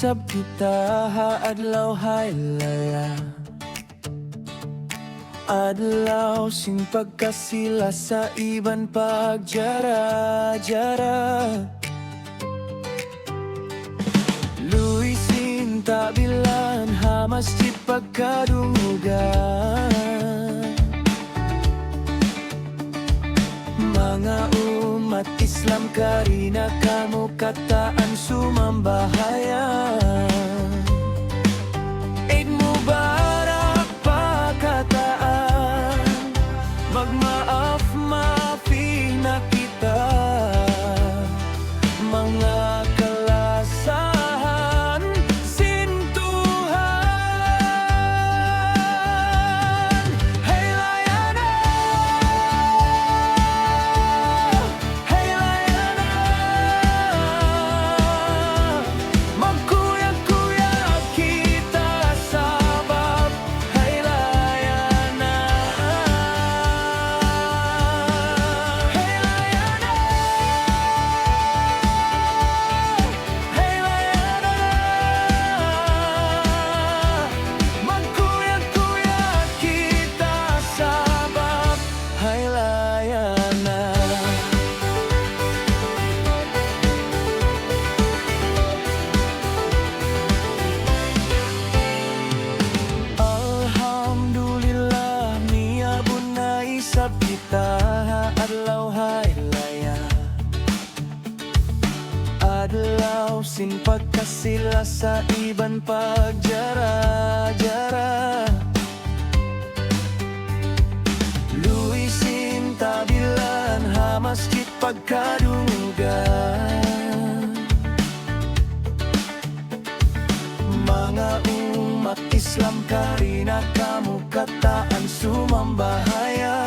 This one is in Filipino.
isab kita adlaw haylaya. Adlaw sing pagkasila sa iban pagjara-jara. Luisin tabilan ha masjid pagkadungugan. Mga umat Islam karina kamu kataan sumambahayan. Eid Mubarak pakataan, magmaaf maafi na kita. Mga kalasahan sintuhan. Haylayana, haylayana, magkuyag-kuyag kita sabab haylayana. Haylayana, haylayana, magkuyag-kuyag kita sabab haylayana. Alhamdulillah niabun na isab kita adlaw haylaya. Adlaw sin pagkasila sa iban pagjara-jara. Luisin tabilan ha masjid pagkadungugan. Mga umat Islam karina kamu kataan sumambahayan.